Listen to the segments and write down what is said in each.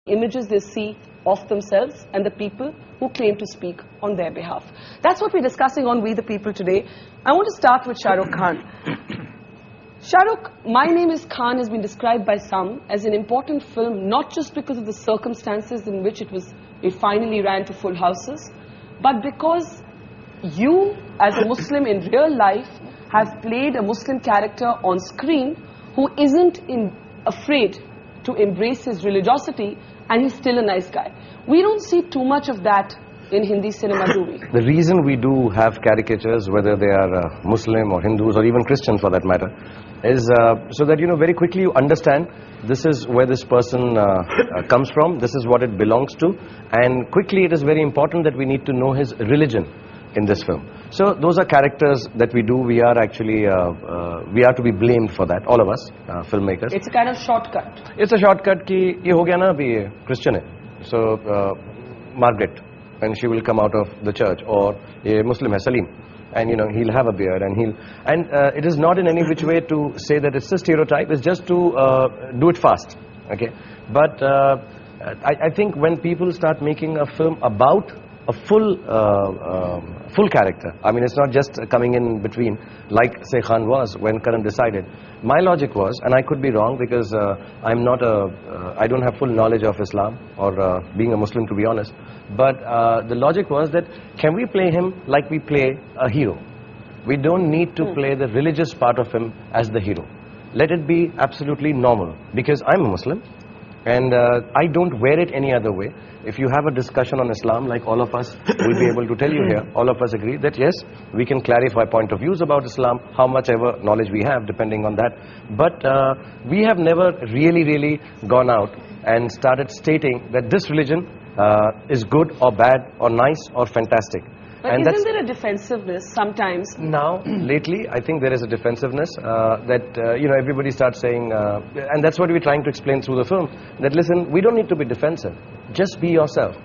images they see of themselves and the people who claim to speak on their behalf. That's what we're discussing on We the People today. I want to start with Shah Rukh Khan. Shah Rukh, My Name is Khan has been described by some as an important film, not just because of the circumstances in which it finally ran to full houses, but because you, as a Muslim in real life, have played a Muslim character on screen who isn't afraid to embrace his religiosity, and he's still a nice guy. We don't see too much of that in Hindi cinema, do we? The reason we do have caricatures, whether they are Muslim or Hindus or even Christians for that matter, is so that, very quickly you understand this is where this person comes from, this is what it belongs to, and quickly it is very important that we need to know his religion in this film. So those are characters that we do. We are actually, we are to be blamed for that, all of us, filmmakers. It's a kind of shortcut. It's a shortcut ki ye ho gaya na abhi Christian hai. So Margaret, and she will come out of the church, or a Muslim hai Salim, and he'll have a beard, and it is not in any which way to say that it's a stereotype. It's just to do it fast, okay? But I think when people start making a film about a full character, I mean, it's not just coming in between like say Khan was when Karan decided. My logic was, and I could be wrong because I'm not I don't have full knowledge of Islam or being a Muslim, to be honest, but the logic was that can we play him like we play a hero? We don't need to play the religious part of him as the hero. Let it be absolutely normal, because I'm a Muslim and I don't wear it any other way. If you have a discussion on Islam, like all of us will be able to tell you here, all of us agree that yes, we can clarify point of views about Islam, how much ever knowledge we have depending on that. But we have never really gone out and started stating that this religion is good or bad or nice or fantastic. But and isn't there a defensiveness sometimes? Now, lately, I think there is a defensiveness that, everybody starts saying, and that's what we're trying to explain through the film, that listen, we don't need to be defensive. Just be yourself.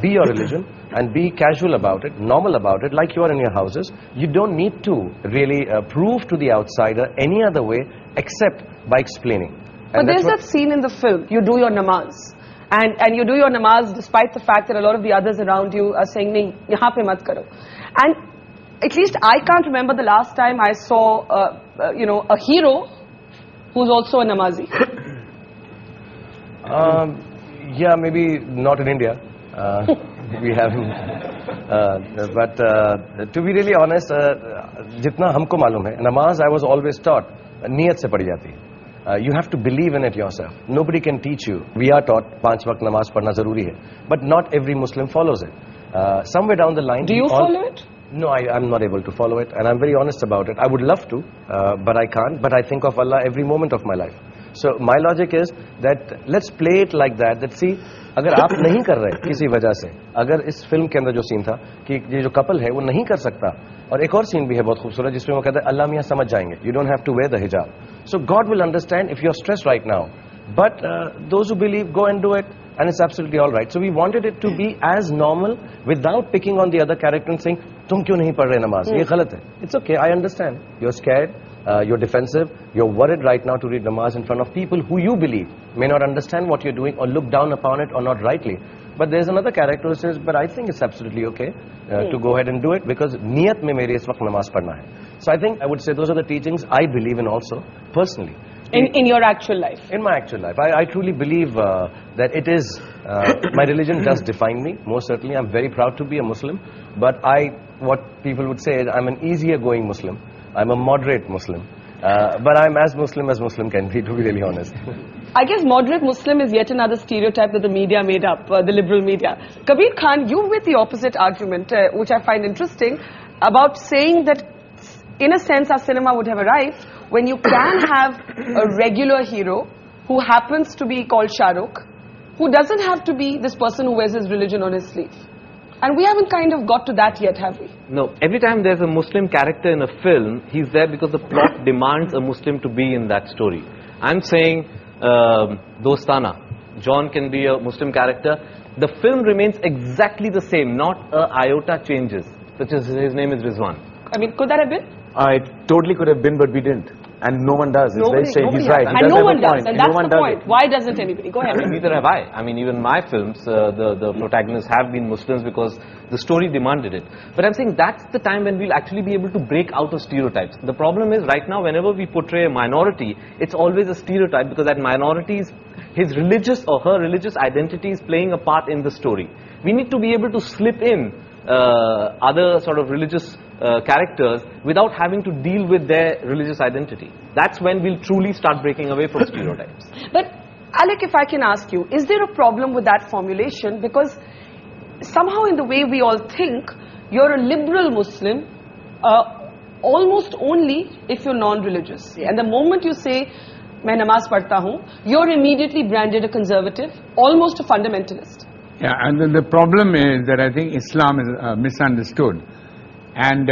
Be your religion and be casual about it, normal about it, like you are in your houses. You don't need to really prove to the outsider any other way except by explaining. But there's that scene in the film, you do your namaz. And you do your namaz despite the fact that a lot of the others around you are saying, nahi, yahan pe mat karo. And at least I can't remember the last time I saw, a hero who's also a namazi. Yeah, maybe not in India. We have him. But to be really honest, jitna humko malum hai, namaz I was always taught, niyat se padi jati hai. You have to believe in it yourself. Nobody can teach you. We are taught 5 waqt namaz padna zaruri hai, but not every Muslim follows it. Somewhere down the line, do you follow it? No, I'm not able to follow it, and I'm very honest about it. I would love to, but I can't. But I think of Allah every moment of my life. So my logic is that let's play it like that. That see, अगर आप नहीं कर रहे किसी वजह से, अगर इस फिल्म के अंदर जो सीन था कि ये जो कपल है वो नहीं कर सकता, और एक और सीन भी है बहुत खूबसूरत जिसमें वो कहता है अल्लाह मियां समझ जाएंगे, you don't have to wear the hijab. So God will understand if you're stressed right now. But those who believe, go and do it, and it's absolutely all right. So we wanted it to be as normal without picking on the other character and saying, तुम क्यों नहीं पढ़ रहे नमाज? ये गलत है. It's okay, I understand. You're scared. You're defensive, you're worried right now to read namaz in front of people who you believe may not understand what you're doing or look down upon it or not rightly. But there's another character who says, but I think it's absolutely okay to go ahead and do it because niyat mein mere is waqt namaz padna hai. So I think I would say those are the teachings I believe in also, personally. In your actual life? In my actual life. I truly believe that it is, my religion does define me, most certainly. I'm very proud to be a Muslim, but what people would say is I'm an easier going Muslim. I'm a moderate Muslim, but I'm as Muslim can be, to be really honest. I guess moderate Muslim is yet another stereotype that the media made up, the liberal media. Kabir Khan, you with the opposite argument, which I find interesting, about saying that in a sense our cinema would have arrived when you can have a regular hero who happens to be called Shah Rukh, who doesn't have to be this person who wears his religion on his sleeve. And we haven't kind of got to that yet, have we? No. Every time there's a Muslim character in a film, he's there because the plot demands a Muslim to be in that story. I'm saying Dostana. John can be a Muslim character. The film remains exactly the same, not a iota changes. Such as his name is Rizwan. I mean, could that have been? It totally could have been, but we didn't. and no one does. It's very strange. He's has right. that. He And does no have one a does, point. and No that's one the does point. it. Why doesn't anybody? Go ahead. Neither have I. I mean, even my films, the protagonists have been Muslims because the story demanded it. But I'm saying that's the time when we'll actually be able to break out of stereotypes. The problem is right now, whenever we portray a minority, it's always a stereotype because that minority is his religious or her religious identity is playing a part in the story. We need to be able to slip in other sort of religious characters without having to deal with their religious identity. That's when we'll truly start breaking away from stereotypes. But Alec, if I can ask you, is there a problem with that formulation? Because somehow in the way we all think, you're a liberal Muslim almost only if you're non-religious. And the moment you say, "Main namaz padhta hu," you're immediately branded a conservative, almost a fundamentalist. Yeah, and then the problem is that I think Islam is misunderstood. And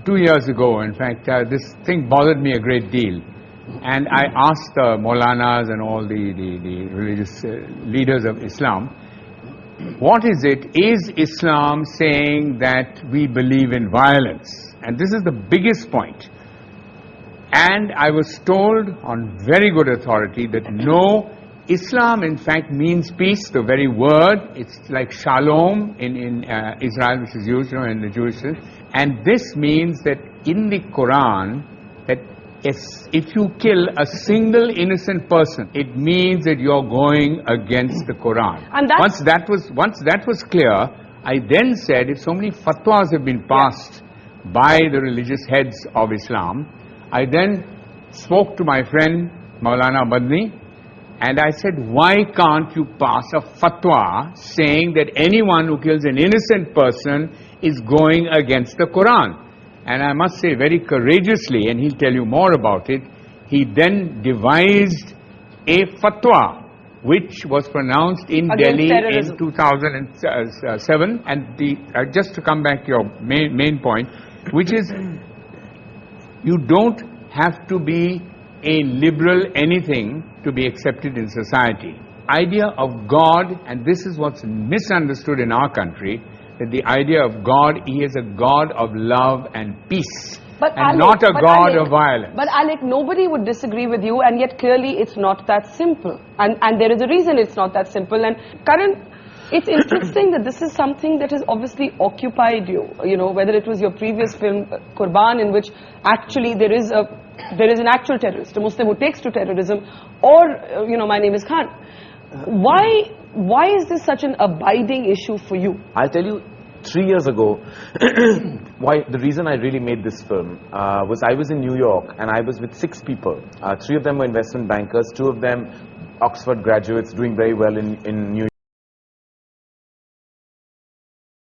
2 years ago, in fact, this thing bothered me a great deal. And I asked the Maulanas and all the religious leaders of Islam, what is it? Is Islam saying that we believe in violence? And this is the biggest point. And I was told on very good authority that no, Islam in fact means peace, the very word. It's like shalom in Israel, which is used in the Jewish sense. And this means that in the Quran, that if you kill a single innocent person, it means that you're going against the Quran. And once that was clear, I then said, if so many fatwas have been passed by the religious heads of Islam, I then spoke to my friend Maulana Madni, and I said, why can't you pass a fatwa saying that anyone who kills an innocent person is going against the Quran? And I must say very courageously, and he'll tell you more about it, he then devised a fatwa which was pronounced in Against Delhi terrorism. in 2007. And just to come back to your main point, which is you don't have to be a liberal anything to be accepted in society. Idea of God, and this is what's misunderstood in our country, that the idea of God, He is a God of love and peace, But and Alec, not a but God Alec, of violence. But Alec, nobody would disagree with you, and yet clearly it's not that simple. And there is a reason it's not that simple. And Karan, it's interesting that this is something that has obviously occupied you. You know, whether it was your previous film, Qurban, in which actually there is an actual terrorist, a Muslim who takes to terrorism, or My Name is Khan. Why is this such an abiding issue for you? I'll tell you, 3 years ago, why the reason I really made this film was I was in New York and I was with 6 people. 3 of them were investment bankers, 2 of them Oxford graduates doing very well in New York.